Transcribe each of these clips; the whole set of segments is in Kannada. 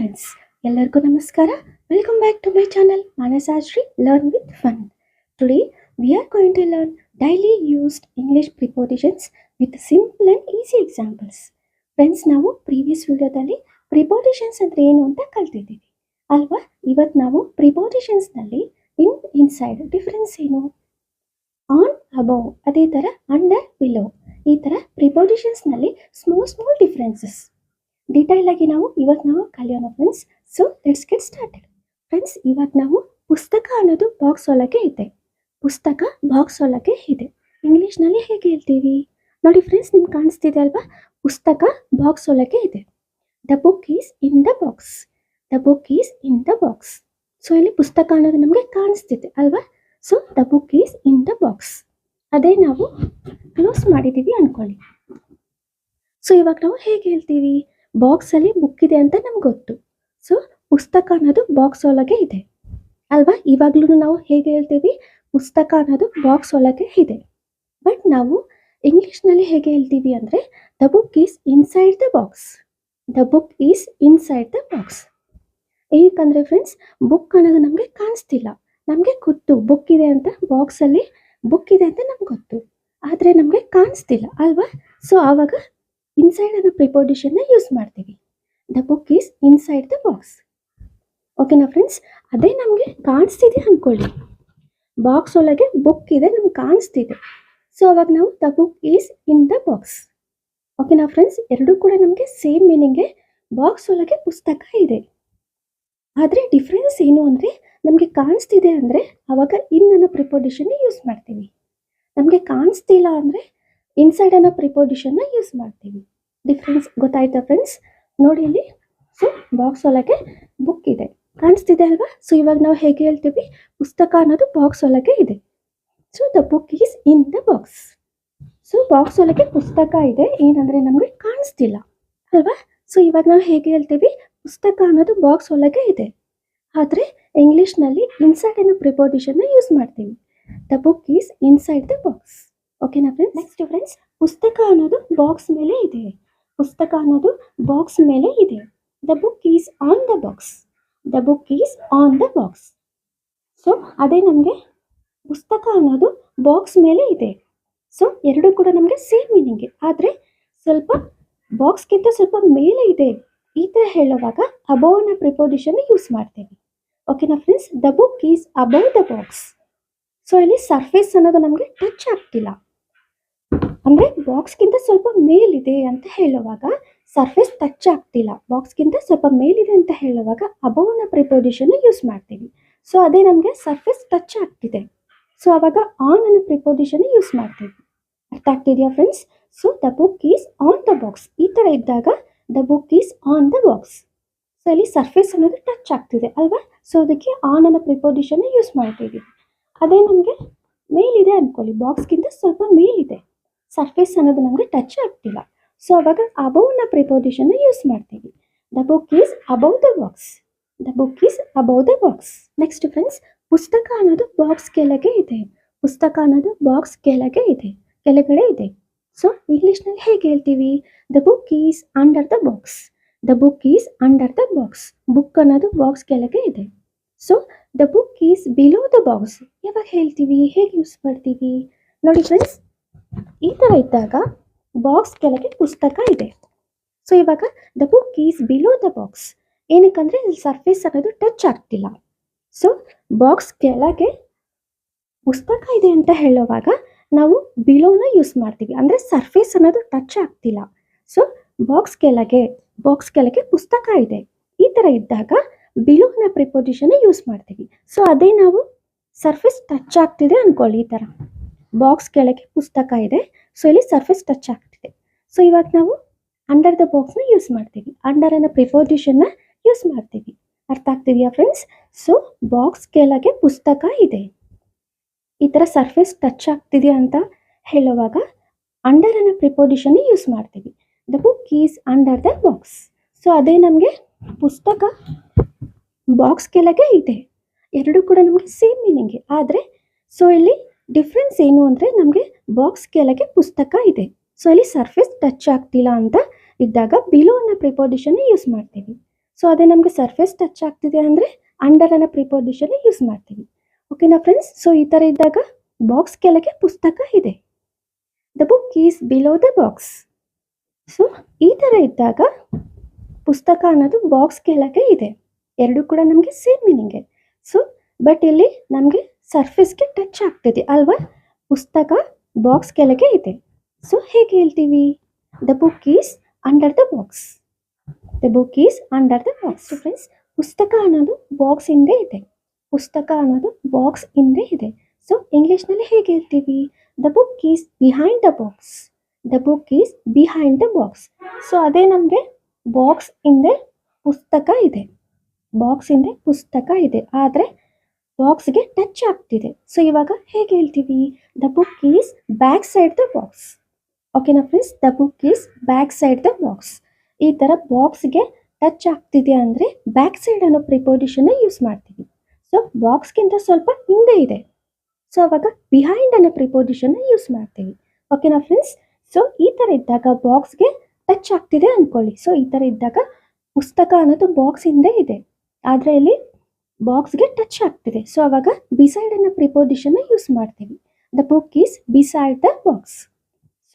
ಫ್ರೆಂಡ್ಸ್, ಎಲ್ಲರಿಗೂ ನಮಸ್ಕಾರ. Welcome back to my channel Manasashri Learn with Fun. Today we are going to learn daily used English prepositions with simple and easy examples. Friends, ನಾವು ಪ್ರೀವಿಯಸ್ ವಿಡಿಯೋದಲ್ಲಿ ಪ್ರಿಪೋಸಿಷನ್ಸ್ ಅಂದ್ರೆ ಏನು ಅಂತ ಕಲ್ತಿದ್ದೀವಿ ಅಲ್ವಾ. ಇವತ್ತು ನಾವು ಪ್ರಿಪೋಸಿಷನ್ಸ್ನಲ್ಲಿ ಇನ್ಸೈಡ್ ಡಿಫರೆನ್ಸ್ ಏನು, ಆನ್ ಅಬೌವ್, ಅದೇ ಥರ ಅಂಡರ್ ಬಿಲೋ, ಈ ಥರ ಪ್ರಿಪೋಸಿಷನ್ಸ್ನಲ್ಲಿ ಸ್ಮಾಲ್ ಡಿಫರೆನ್ಸಸ್ ಡೀಟೈಲ್ ಆಗಿ ನಾವು ಕಲಿಯೋಣ friends. So let's get started. Friends, ಇವತ್ತು ನಾವು ಪುಸ್ತಕ ಅನ್ನೋದು ಬಾಕ್ಸ್ ಒಳಗೆ ಇದೆ. ಪುಸ್ತಕ ಬಾಕ್ಸ್ ಒಳಗೆ ಇದೆ. ಇಂಗ್ಲೀಷ್ನಲ್ಲಿ ಹೇಗೆ ಹೇಳ್ತೀವಿ ನೋಡಿ ಫ್ರೆಂಡ್ಸ್, ನಿಮ್ಗೆ ಕಾಣಿಸ್ತಿದೆ ಅಲ್ವಾ, ಪುಸ್ತಕ ಬಾಕ್ಸ್ ಒಳಗೆ ಇದೆ. The book is in the box. The book is in the box. So ಇಲ್ಲಿ ಪುಸ್ತಕ ಅನ್ನೋದು ನಮಗೆ ಕಾಣಿಸ್ತಿದೆ ಅಲ್ವಾ. So the book is in the box. ಅದೇ ನಾವು ಕ್ಲೋಸ್ ಮಾಡಿದ್ದೀವಿ ಅನ್ಕೊಳ್ಳಿ. ಸೊ ಇವಾಗ ನಾವು ಹೇಗೆ ಹೇಳ್ತೀವಿ, ಬಾಕ್ಸ್ ಅಲ್ಲಿ ಬುಕ್ ಇದೆ ಅಂತ ನಮ್ಗೆ ಗೊತ್ತು. ಸೊ ಪುಸ್ತಕ ಅನ್ನೋದು ಬಾಕ್ಸ್ ಒಳಗೆ ಇದೆ ಅಲ್ವಾ. ಇವಾಗ್ಲೂ ನಾವು ಹೇಗೆ ಹೇಳ್ತೀವಿ, ಪುಸ್ತಕ ಅನ್ನೋದು ಬಾಕ್ಸ್ ಒಳಗೆ ಇದೆ. ಬಟ್ ನಾವು ಇಂಗ್ಲಿಷ್ನಲ್ಲಿ ಹೇಗೆ ಹೇಳ್ತೀವಿ ಅಂದರೆ, the book is inside the box. The book is inside the box. ಏನಕ್ಕಂದ್ರೆ ಫ್ರೆಂಡ್ಸ್, ಬುಕ್ ಅನ್ನೋದು ನಮಗೆ ಕಾಣಿಸ್ತಿಲ್ಲ. ನಮಗೆ ಗೊತ್ತು ಬುಕ್ ಇದೆ ಅಂತ, ಬಾಕ್ಸಲ್ಲಿ ಬುಕ್ ಇದೆ ಅಂತ ನಮ್ಗೆ ಗೊತ್ತು, ಆದರೆ ನಮಗೆ ಕಾಣಿಸ್ತಿಲ್ಲ ಅಲ್ವಾ. ಸೊ ಆವಾಗ ಇನ್ಸೈಡ್ ಅನ್ನೋ ಪ್ರಿಪೋಸಿಷನ್ನ ಯೂಸ್ ಮಾಡ್ತೀವಿ. The book is inside the box. ಓಕೆನಾ ಫ್ರೆಂಡ್ಸ್. ಅದೇ ನಮಗೆ ಕಾಣಿಸ್ತಿದೆ ಅಂದ್ಕೊಳ್ಳಿ, ಬಾಕ್ಸ್ ಒಳಗೆ ಬುಕ್ ಇದೆ ನಮ್ಗೆ ಕಾಣಿಸ್ತಿದೆ. ಸೊ ಅವಾಗ ನಾವು the book is in the box. ಓಕೆನಾ ಫ್ರೆಂಡ್ಸ್. ಎರಡೂ ಕೂಡ ನಮಗೆ ಸೇಮ್ ಮೀನಿಂಗ್ಗೆ, ಬಾಕ್ಸ್ ಒಳಗೆ ಪುಸ್ತಕ ಇದೆ. ಆದರೆ ಡಿಫ್ರೆನ್ಸ್ ಏನು ಅಂದರೆ, ನಮಗೆ ಕಾಣಿಸ್ತಿದೆ ಅಂದರೆ ಅವಾಗ ಇನ್ ಅನ್ನೋ ಪ್ರಿಪೋಸಿಷನ್ನ ಯೂಸ್ ಮಾಡ್ತೀವಿ. ನಮಗೆ ಕಾಣಿಸ್ತಿಲ್ಲ ಅಂದರೆ ಇನ್ಸೈಡ್ ಅನ್ನೋ ಪ್ರಿಪೋಸಿಷನ್ನ ಯೂಸ್ ಮಾಡ್ತೀವಿ. ಡಿಫ್ರೆನ್ಸ್ ಗೊತ್ತಾಯ್ತಾ ಫ್ರೆಂಡ್ಸ್? ನೋಡಿ ಇಲ್ಲಿ. ಸೊ ಬಾಕ್ಸ್ ಒಳಗೆ ಬುಕ್ ಇದೆ, ಕಾಣಿಸ್ತಿದೆ ಅಲ್ವಾ. ಸೊ ಇವಾಗ ನಾವು ಹೇಗೆ ಹೇಳ್ತೀವಿ, ಪುಸ್ತಕ ಅನ್ನೋದು ಬಾಕ್ಸ್ ಒಳಗೆ ಇದೆ. So the book is in the box. So box ಒಳಗೆ ಪುಸ್ತಕ ಇದೆ, ಏನಂದರೆ ನಮಗೆ ಕಾಣಿಸ್ತಿಲ್ಲ ಅಲ್ವಾ. ಸೊ ಇವಾಗ ನಾವು ಹೇಗೆ ಹೇಳ್ತೀವಿ, ಪುಸ್ತಕ ಅನ್ನೋದು ಬಾಕ್ಸ್ ಒಳಗೆ ಇದೆ. ಆದರೆ ಇಂಗ್ಲೀಷ್ನಲ್ಲಿ ಇನ್ಸೈಡ್ ಅನ್ನೋ ಪ್ರಿಪೋಸಿಷನ್ನ ಯೂಸ್ ಮಾಡ್ತೀವಿ. The book is inside the box. ಓಕೆನಾ ಫ್ರೆಂಡ್ಸ್. ನೆಕ್ಸ್ಟ್ ಫ್ರೆಂಡ್ಸ್, ಪುಸ್ತಕ ಅನ್ನೋದು ಬಾಕ್ಸ್ ಮೇಲೆ ಇದೆ. ಪುಸ್ತಕ ಅನ್ನೋದು ಬಾಕ್ಸ್ ಮೇಲೆ ಇದೆ. The book is on the box. The book is on the box. So ಅದೇ ನಮಗೆ ಪುಸ್ತಕ ಅನ್ನೋದು ಬಾಕ್ಸ್ ಮೇಲೆ ಇದೆ. ಸೊ ಎರಡೂ ಕೂಡ ನಮಗೆ ಸೇಮ್ ಮೀನಿಂಗ್, ಆದರೆ ಸ್ವಲ್ಪ ಬಾಕ್ಸ್ಗಿಂತ ಸ್ವಲ್ಪ ಮೇಲೆ ಇದೆ. ಈ ಥರ ಹೇಳುವಾಗ ಅಬೌವ್ ನ ಪ್ರಿಪೋಸಿಷನ್ ಯೂಸ್ ಮಾಡ್ತೀವಿ. ಓಕೆನಾ friends. The book is above the box. So ಇಲ್ಲಿ ಸರ್ಫೇಸ್ ಅನ್ನೋದು ನಮಗೆ ಟಚ್ ಆಗ್ತಿಲ್ಲ, ಅಂದರೆ ಬಾಕ್ಸ್ಗಿಂತ ಸ್ವಲ್ಪ ಮೇಲಿದೆ ಅಂತ ಹೇಳುವಾಗ ಸರ್ಫೇಸ್ ಟಚ್ ಆಗ್ತಿಲ್ಲ. ಬಾಕ್ಸ್ಗಿಂತ ಸ್ವಲ್ಪ ಮೇಲಿದೆ ಅಂತ ಹೇಳುವಾಗ ಅಬೌವ್ ನ ಪ್ರಿಪೋಸಿಷನ್ ಯೂಸ್ ಮಾಡ್ತೀವಿ. ಸೊ ಅದೇ ನಮಗೆ ಸರ್ಫೇಸ್ ಟಚ್ ಆಗ್ತಿದೆ. ಸೊ ಅವಾಗ ಆನ್ ಅನ್ನೋ ಪ್ರಿಪೋಸಿಷನ್ ಯೂಸ್ ಮಾಡ್ತೀವಿ. ಅರ್ಥ ಆಗ್ತಿದೆಯಾ friends? So the book is on the box. ಈ ಥರ ಇದ್ದಾಗ the book is on the box. So ಇಲ್ಲಿ ಸರ್ಫೇಸ್ ಅನ್ನೋದು ಟಚ್ ಆಗ್ತಿದೆ ಅಲ್ವಾ. ಸೊ ಅದಕ್ಕೆ ಆನ್ ಅನ್ನೋ ಪ್ರಿಪೋಸಿಷನ್ ಯೂಸ್ ಮಾಡ್ತೀವಿ. ಅದೇ ನಮಗೆ ಮೇಲಿದೆ ಅಂದ್ಕೊಳ್ಳಿ, ಬಾಕ್ಸ್ಗಿಂತ ಸ್ವಲ್ಪ ಮೇಲಿದೆ, ಸರ್ಫೇಸ್ ಅನ್ನೋದು ನಮಗೆ ಟಚ್ ಆಗ್ತಿಲ್ಲ. ಸೊ ಅವಾಗ ಅಬೌವ್ ನ ಪ್ರಿಪೋಸಿಷನ್ ಯೂಸ್ ಮಾಡ್ತೀವಿ. The book is above the box. The book is above the box. Next friends, ಪುಸ್ತಕ ಅನ್ನೋದು ಬಾಕ್ಸ್ ಕೆಳಗೆ ಇದೆ. ಪುಸ್ತಕ ಅನ್ನೋದು ಬಾಕ್ಸ್ ಕೆಳಗೆ ಇದೆ, ಕೆಳಗಡೆ ಇದೆ. ಸೊ ಇಂಗ್ಲೀಷ್ನಲ್ಲಿ ಹೇಗೆ ಹೇಳ್ತೀವಿ, the book is under the box. The book is under the box. Book ಅನ್ನೋದು ಬಾಕ್ಸ್ ಕೆಳಗೆ ಇದೆ. So the book is below the box. ಯಾವಾಗ ಹೇಳ್ತೀವಿ, ಹೇಗೆ ಯೂಸ್ ಮಾಡ್ತೀವಿ ನೋಡಿ ಫ್ರೆಂಡ್ಸ್. ಈ ಥರ ಇದ್ದಾಗ ಬಾಕ್ಸ್ ಕೆಳಗೆ ಪುಸ್ತಕ ಇದೆ. ಸೊ ಇವಾಗ the book is below the box. ಏನಕ್ಕಂದ್ರೆ ಇಲ್ಲಿ ಸರ್ಫೇಸ್ ಅನ್ನೋದು ಟಚ್ ಆಗ್ತಿಲ್ಲ. ಸೊ ಬಾಕ್ಸ್ ಕೆಳಗೆ ಪುಸ್ತಕ ಇದೆ ಅಂತ ಹೇಳುವಾಗ ನಾವು ಬಿಲೋನ ಯೂಸ್ ಮಾಡ್ತೀವಿ, ಅಂದರೆ ಸರ್ಫೇಸ್ ಅನ್ನೋದು ಟಚ್ ಆಗ್ತಿಲ್ಲ. ಸೊ ಬಾಕ್ಸ್ ಕೆಳಗೆ ಪುಸ್ತಕ ಇದೆ. ಈ ಥರ ಇದ್ದಾಗ ಬಿಲೋನ ಪ್ರಿಪೋಸಿಷನ್ ಯೂಸ್ ಮಾಡ್ತೀವಿ. ಸೊ ಅದೇ ನಾವು ಸರ್ಫೇಸ್ ಟಚ್ ಆಗ್ತಿದೆ ಅನ್ಕೊಳ್ಳಿ, ಈ ಥರ ಬಾಕ್ಸ್ ಕೆಳಗೆ ಪುಸ್ತಕ ಇದೆ. ಸೊ ಇಲ್ಲಿ ಸರ್ಫೇಸ್ ಟಚ್ ಆಗ್ತಿದೆ. ಸೊ ಇವಾಗ ನಾವು ಅಂಡರ್ ದ ಬಾಕ್ಸ್ನ ಯೂಸ್ ಮಾಡ್ತೀವಿ, ಅಂಡರ್ ಅನ್ನೋ ಪ್ರಿಪೋಸಿಷನ್ನ ಯೂಸ್ ಮಾಡ್ತೀವಿ. ಅರ್ಥ ಆಗ್ತಿದೆಯಾ ಫ್ರೆಂಡ್ಸ್? ಸೊ ಬಾಕ್ಸ್ ಕೆಳಗೆ ಪುಸ್ತಕ ಇದೆ, ಈ ಥರ ಸರ್ಫೇಸ್ ಟಚ್ ಆಗ್ತಿದೆ ಅಂತ ಹೇಳುವಾಗ ಅಂಡರ್ ಅನ್ನೋ ಪ್ರಿಪೋಸಿಷನ್ ಯೂಸ್ ಮಾಡ್ತೀವಿ. The book is under the box. So ಅದೇ ನಮಗೆ ಪುಸ್ತಕ ಬಾಕ್ಸ್ ಕೆಳಗೆ ಇದೆ. ಎರಡೂ ಕೂಡ ನಮಗೆ ಸೇಮ್ ಮೀನಿಂಗ್, ಆದರೆ ಸೊ ಇಲ್ಲಿ ಡಿಫ್ರೆನ್ಸ್ ಏನು ಅಂದರೆ, ನಮಗೆ ಬಾಕ್ಸ್ ಕೆಳಗೆ ಪುಸ್ತಕ ಇದೆ. ಸೊ ಇಲ್ಲಿ ಸರ್ಫೇಸ್ ಟಚ್ ಆಗ್ತಿಲ್ಲ ಅಂತ ಇದ್ದಾಗ ಬಿಲೋ ಅನ್ನೋ ಪ್ರಿಪೋಸಿಷನ್ ಯೂಸ್ ಮಾಡ್ತೀವಿ. ಸೊ ಅದೇ ನಮಗೆ ಸರ್ಫೇಸ್ ಟಚ್ ಆಗ್ತಿದೆ ಅಂದರೆ ಅಂಡರ್ ಅನ್ನೋ ಪ್ರಿಪೋಸಿಷನ್ ಯೂಸ್ ಮಾಡ್ತೀವಿ. ಓಕೆನಾ ಫ್ರೆಂಡ್ಸ್? ಸೊ ಈ ಥರ ಇದ್ದಾಗ ಬಾಕ್ಸ್ ಕೆಳಗೆ ಪುಸ್ತಕ ಇದೆ. The book is below the box. So ಈ ಥರ ಇದ್ದಾಗ ಪುಸ್ತಕ ಅನ್ನೋದು ಬಾಕ್ಸ್ ಕೆಳಗೆ ಇದೆ. ಎರಡು ಕೂಡ ನಮಗೆ ಸೇಮ್ ಮೀನಿಂಗೆ. ಸೊ ಬಟ್ ಇಲ್ಲಿ ನಮಗೆ ಸರ್ಫೇಸ್ಗೆ ಟಚ್ ಆಗ್ತಿದೆ ಅಲ್ವಾ? ಪುಸ್ತಕ ಬಾಕ್ಸ್ ಕೆಳಗೆ ಇದೆ. ಸೊ ಹೇಗೆ ಹೇಳ್ತೀವಿ? The book is under the box. The book is under the box. Friends, ಪುಸ್ತಕ ಅನ್ನೋದು ಬಾಕ್ಸ್ ಹಿಂದೆ ಇದೆ. ಪುಸ್ತಕ ಅನ್ನೋದು ಬಾಕ್ಸ್ ಹಿಂದೆ ಇದೆ. ಸೊ ಇಂಗ್ಲಿಷ್ನಲ್ಲಿ ಹೇಗೆ ಹೇಳ್ತೀವಿ? The book is behind the box. The book is behind the box. So ಅದೇ ನಮಗೆ ಬಾಕ್ಸ್ ಹಿಂದೆ ಪುಸ್ತಕ ಇದೆ. ಬಾಕ್ಸ್ ಹಿಂದೆ ಪುಸ್ತಕ ಇದೆ, ಆದರೆ ಬಾಕ್ಸ್ಗೆ ಟಚ್ ಆಗ್ತಿದೆ. ಸೊ ಇವಾಗ ಹೇಗೆ ಹೇಳ್ತೀವಿ? The book is back side the box. ಓಕೆನಾ friends? The book is back side the box. ಈ ಥರ ಬಾಕ್ಸ್ಗೆ ಟಚ್ ಆಗ್ತಿದೆ ಅಂದರೆ ಬ್ಯಾಕ್ ಸೈಡ್ ಅನ್ನೋ ಪ್ರಿಪೋಸಿಷನ್ನ ಯೂಸ್ ಮಾಡ್ತೀವಿ. ಸೊ ಬಾಕ್ಸ್ಗಿಂತ ಸ್ವಲ್ಪ ಹಿಂದೆ ಇದೆ. ಸೊ ಅವಾಗ ಬಿಹೈಂಡ್ ಅನ್ನೋ ಪ್ರಿಪೋಸಿಷನ್ನ ಯೂಸ್ ಮಾಡ್ತೀವಿ. ಓಕೆನಾ ಫ್ರೆಂಡ್ಸ್? ಸೊ ಈ ಥರ ಇದ್ದಾಗ ಬಾಕ್ಸ್ಗೆ ಟಚ್ ಆಗ್ತಿದೆ ಅಂದ್ಕೊಳ್ಳಿ. ಸೊ ಈ ಥರ ಇದ್ದಾಗ ಪುಸ್ತಕ ಅನ್ನೋದು ಬಾಕ್ಸ್ ಹಿಂದೆ ಇದೆ, ಆದರೆ ಇಲ್ಲಿ ಬಾಕ್ಸ್ಗೆ ಟಚ್ ಆಗ್ತಿದೆ. ಸೊ ಅವಾಗ ಬಿಸೈಡ್ ಅನ್ನೋ ಪ್ರಿಪೋಸಿಷನ್ನ ಯೂಸ್ ಮಾಡ್ತೀವಿ. The book is beside the box.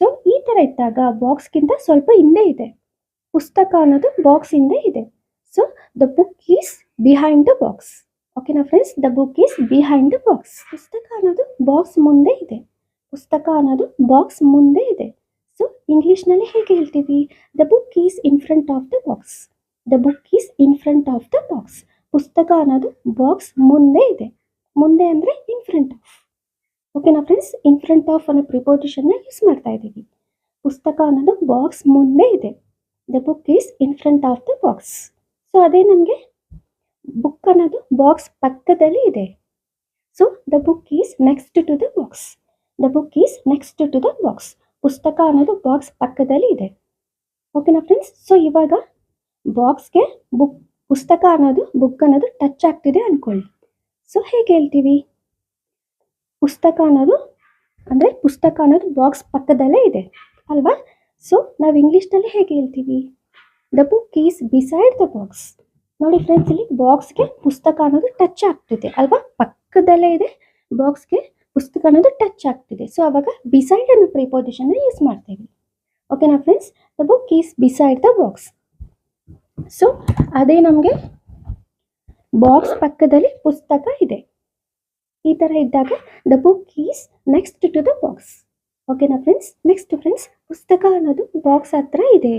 So ಈ ಥರ ಇದ್ದಾಗ ಬಾಕ್ಸ್ಗಿಂತ ಸ್ವಲ್ಪ ಹಿಂದೆ ಇದೆ. ಪುಸ್ತಕ ಅನ್ನೋದು ಬಾಕ್ಸ್ ಹಿಂದೆ ಇದೆ. So the book is behind the box. ಓಕೆನಾ friends? The book is behind the box. ಪುಸ್ತಕ ಅನ್ನೋದು ಬಾಕ್ಸ್ ಮುಂದೆ ಇದೆ. ಪುಸ್ತಕ ಅನ್ನೋದು ಬಾಕ್ಸ್ ಮುಂದೆ ಇದೆ. ಸೊ ಇಂಗ್ಲಿಷ್ನಲ್ಲಿ ಹೇಗೆ ಹೇಳ್ತೀವಿ? The book is in front of the box. The book is in front of the box. ಪುಸ್ತಕ ಅನ್ನೋದು ಬಾಕ್ಸ್ ಮುಂದೆ ಇದೆ. ಮುಂದೆ ಅಂದರೆ ಇನ್ ಫ್ರಂಟ್ ಆಫ್. ಓಕೆನಾ ಫ್ರೆಂಡ್ಸ್? ಇನ್ ಫ್ರಂಟ್ ಆಫ್ ಅನ್ನೋ ಪ್ರಿಪೋಸಿಷನ್ನ ಯೂಸ್ ಮಾಡ್ತಾ ಇದ್ದೀವಿ. ಪುಸ್ತಕ ಅನ್ನೋದು ಬಾಕ್ಸ್ ಮುಂದೆ ಇದೆ. The book is in front of the box. So ಅದೇ ನಮಗೆ ಬುಕ್ ಅನ್ನೋದು ಬಾಕ್ಸ್ ಪಕ್ಕದಲ್ಲಿ ಇದೆ. So the book is next to the box. The book is next to the box. ಪುಸ್ತಕ ಅನ್ನೋದು ಬಾಕ್ಸ್ ಪಕ್ಕದಲ್ಲಿ ಇದೆ. ಓಕೆನಾ ಫ್ರೆಂಡ್ಸ್? ಸೊ ಇವಾಗ ಬಾಕ್ಸ್ಗೆ ಪುಸ್ತಕ ಅನ್ನೋದು ಬುಕ್ ಅನ್ನೋದು ಟಚ್ ಆಗ್ತಿದೆ ಅಂದ್ಕೊಳ್ಳಿ. ಸೊ ಹೇಗೆ ಹೇಳ್ತೀವಿ? ಪುಸ್ತಕ ಅನ್ನೋದು ಬಾಕ್ಸ್ ಪಕ್ಕದಲ್ಲೇ ಇದೆ ಅಲ್ವಾ? ಸೊ ನಾವು ಇಂಗ್ಲೀಷ್ನಲ್ಲಿ ಹೇಗೆ ಹೇಳ್ತೀವಿ? The book is beside the box. ನೋಡಿ ಫ್ರೆಂಡ್ಸ್, ಇಲ್ಲಿ ಬಾಕ್ಸ್ಗೆ ಪುಸ್ತಕ ಅನ್ನೋದು ಟಚ್ ಆಗ್ತಿದೆ ಅಲ್ವಾ? ಪಕ್ಕದಲ್ಲೇ ಇದೆ, ಬಾಕ್ಸ್ಗೆ ಪುಸ್ತಕ ಅನ್ನೋದು ಟಚ್ ಆಗ್ತಿದೆ. ಸೊ ಅವಾಗ ಬಿಸೈಡ್ ಅನ್ನೋ ಪ್ರಿಪೋಸಿಷನ್ನ ಯೂಸ್ ಮಾಡ್ತೀವಿ. ಓಕೆನಾ friends? The book is beside the box. So ಅದೇ ನಮಗೆ ಬಾಕ್ಸ್ ಪಕ್ಕದಲ್ಲಿ ಪುಸ್ತಕ ಇದೆ. ಈ ಥರ ಇದ್ದಾಗ the book is next to the box. ಓಕೆನಾ ಫ್ರೆಂಡ್ಸ್? ನೆಕ್ಸ್ಟ್ ಫ್ರೆಂಡ್ಸ್, ಪುಸ್ತಕ ಅನ್ನೋದು ಬಾಕ್ಸ್ ಹತ್ರ ಇದೆ.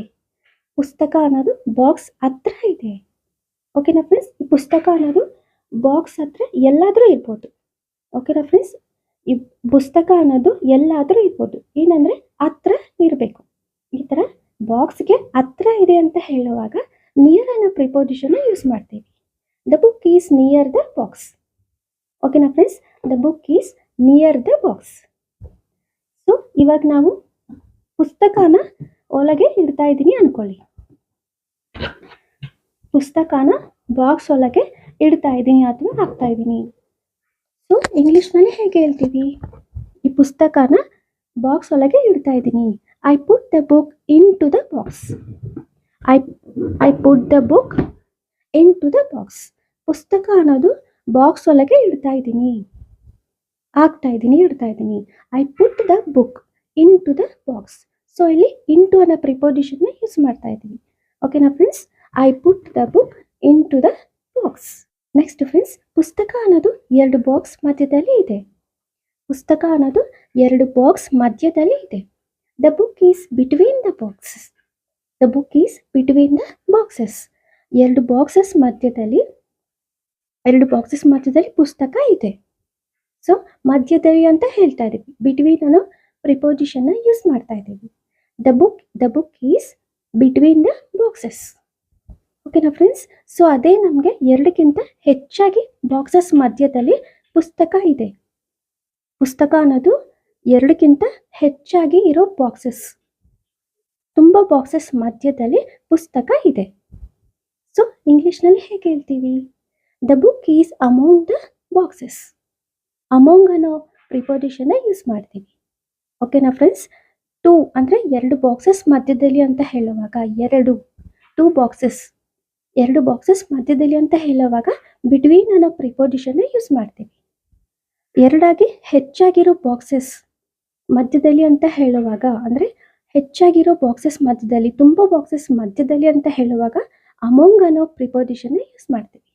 ಪುಸ್ತಕ ಅನ್ನೋದು ಬಾಕ್ಸ್ ಹತ್ರ ಇದೆ. ಓಕೆನಾ ಫ್ರೆಂಡ್ಸ್? ಈ ಪುಸ್ತಕ ಅನ್ನೋದು ಬಾಕ್ಸ್ ಹತ್ರ ಎಲ್ಲಾದರೂ ಇರ್ಬೋದು. ಓಕೆನಾ ಫ್ರೆಂಡ್ಸ್? ಈ ಪುಸ್ತಕ ಅನ್ನೋದು ಎಲ್ಲಾದರೂ ಇರ್ಬೋದು. ಏನಂದರೆ ಹತ್ರ ಇರಬೇಕು. ಈ ಥರ ಬಾಕ್ಸ್ಗೆ ಹತ್ರ ಇದೆ ಅಂತ ಹೇಳುವಾಗ ನಿಯರ್ ಅನ್ನೋ ಪ್ರಿಪೋಸಿಷನ್ನ ಯೂಸ್ ಮಾಡ್ತೀವಿ. The book is near the box. ಓಕೆನಾ friends? The book is near the box. So ಇವಾಗ ನಾವು ಪುಸ್ತಕನ ಒಳಗೆ ಇಡ್ತಾ ಇದ್ದೀನಿ ಅಂದ್ಕೊಳ್ಳಿ. ಪುಸ್ತಕನ ಬಾಕ್ಸ್ ಒಳಗೆ ಇಡ್ತಾ ಇದ್ದೀನಿ ಅಥವಾ ಹಾಕ್ತಾ ಇದ್ದೀನಿ. ಸೊ ಇಂಗ್ಲೀಷ್ನಲ್ಲಿ ಹೇಗೆ ಹೇಳ್ತೀವಿ? ಈ ಪುಸ್ತಕನ ಬಾಕ್ಸ್ ಒಳಗೆ ಇಡ್ತಾ ಇದ್ದೀನಿ. I put the book into the box. I put the book into the box. ಪುಸ್ತಕ ಅನ್ನೋದು ಬಾಕ್ಸ್ ಒಳಗೆ ಇಡ್ತಾ ಇದ್ದೀನಿ, ಇಡ್ತಾ ಇದ್ದೀನಿ. I put the book into the box. So ಇಲ್ಲಿ ಇನ್ ಟು ಅನ್ನೋ ಪ್ರಿಪೋಸಿಷನ್ನ ಯೂಸ್ ಮಾಡ್ತಾ ಇದ್ದೀವಿ. ಓಕೆನಾ friends? I put the book into the box. Next friends, ಪುಸ್ತಕ ಅನ್ನೋದು ಎರಡು ಬಾಕ್ಸ್ ಮಧ್ಯದಲ್ಲಿ ಇದೆ. ಪುಸ್ತಕ ಅನ್ನೋದು ಎರಡು ಬಾಕ್ಸ್ ಮಧ್ಯದಲ್ಲಿ ಇದೆ. The book is between the boxes. The book is between the boxes. ಎರಡು ಬಾಕ್ಸಸ್ ಮಧ್ಯದಲ್ಲಿ ಪುಸ್ತಕ ಇದೆ. ಸೊ ಮಧ್ಯದಲ್ಲಿ ಅಂತ ಹೇಳ್ತಾ ಇದ್ದೀವಿ. ಬಿಟ್ವೀನ್ ಅನ್ನೋ ಪ್ರಿಪೋಸಿಷನ್ನ ಯೂಸ್ ಮಾಡ್ತಾ ಇದ್ದೀವಿ. The book is between the boxes. ಓಕೆನಾ ಫ್ರೆಂಡ್ಸ್? ಸೊ ಅದೇ ನಮಗೆ ಎರಡಕ್ಕಿಂತ ಹೆಚ್ಚಾಗಿ ಬಾಕ್ಸಸ್ ಮಧ್ಯದಲ್ಲಿ ಪುಸ್ತಕ ಇದೆ. ಪುಸ್ತಕ ಅನ್ನೋದು ಎರಡಕ್ಕಿಂತ ಹೆಚ್ಚಾಗಿ ಇರೋ ಬಾಕ್ಸಸ್, ತುಂಬ ಬಾಕ್ಸಸ್ ಮಧ್ಯದಲ್ಲಿ ಪುಸ್ತಕ ಇದೆ. ಸೊ ಇಂಗ್ಲೀಷ್ನಲ್ಲಿ ಹೇಗೆ ಹೇಳ್ತೀವಿ? The book is among the boxes. Among ಅನ್ನೋ ಪ್ರಿಪೋಸಿಷನ್ನ ಯೂಸ್ ಮಾಡ್ತೀವಿ. ಓಕೆನಾ ಫ್ರೆಂಡ್ಸ್? ಟೂ ಅಂದರೆ ಎರಡು ಬಾಕ್ಸಸ್ ಮಧ್ಯದಲ್ಲಿ ಅಂತ ಹೇಳುವಾಗ ಟೂ ಬಾಕ್ಸಸ್ ಎರಡು ಬಾಕ್ಸಸ್ ಮಧ್ಯದಲ್ಲಿ ಅಂತ ಹೇಳುವಾಗ ಬಿಟ್ವೀನ್ ಅನ್ನೋ ಪ್ರಿಪೋಸಿಷನ್ ಯೂಸ್ ಮಾಡ್ತೀವಿ. ಎರಡಾಗಿ ಹೆಚ್ಚಾಗಿರೋ ಬಾಕ್ಸಸ್ ಮಧ್ಯದಲ್ಲಿ ಅಂತ ಹೇಳುವಾಗ ಅಂದರೆ ಹೆಚ್ಚಾಗಿರೋ ಬಾಕ್ಸಸ್ ಮಧ್ಯದಲ್ಲಿ, ತುಂಬ ಬಾಕ್ಸಸ್ ಮಧ್ಯದಲ್ಲಿ ಅಂತ ಹೇಳುವಾಗ ಅಮೋಂಗ್ ಅನ್ನೋ ಪ್ರಿಪೋಸಿಷನ್ ಯೂಸ್ ಮಾಡ್ತೀವಿ.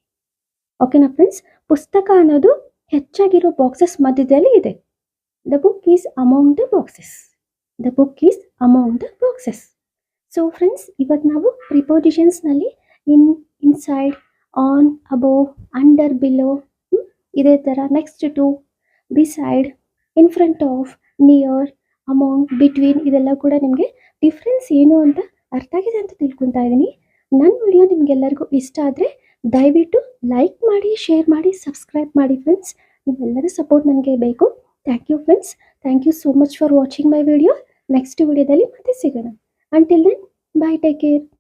ಓಕೆನಾ ಫ್ರೆಂಡ್ಸ್? ಪುಸ್ತಕ ಅನ್ನೋದು ಹೆಚ್ಚಾಗಿರೋ ಬಾಕ್ಸಸ್ ಮಧ್ಯದಲ್ಲಿ ಇದೆ. The book is among the boxes. The book is among the boxes. So friends, ಇವತ್ತು ನಾವು ಪ್ರಿಪೋಸಿಷನ್ಸ್ನಲ್ಲಿ inside, on, above, under, below, ಇದೇ ಥರ next to, beside, in front of, near, among, between ಇದೆಲ್ಲ ಕೂಡ ನಿಮಗೆ ಡಿಫ್ರೆನ್ಸ್ ಏನು ಅಂತ ಅರ್ಥ ಆಗಿದೆ ಅಂತ ತಿಳ್ಕೊತಾ ಇದ್ದೀನಿ. ನನ್ನ ವಿಡಿಯೋ ನಿಮಗೆಲ್ಲರಿಗೂ ಇಷ್ಟ ಆದರೆ ದಯವಿಟ್ಟು ಲೈಕ್ ಮಾಡಿ, ಶೇರ್ ಮಾಡಿ, ಸಬ್ಸ್ಕ್ರೈಬ್ ಮಾಡಿ ಫ್ರೆಂಡ್ಸ್. ನಿಮ್ಮೆಲ್ಲರ ಸಪೋರ್ಟ್ ನನಗೆ ಬೇಕು. Thank you friends. Thank you so much for watching my video. Next ವಿಡಿಯೋದಲ್ಲಿ ಮತ್ತೆ ಸಿಗೋಣ. Until then, bye, take care.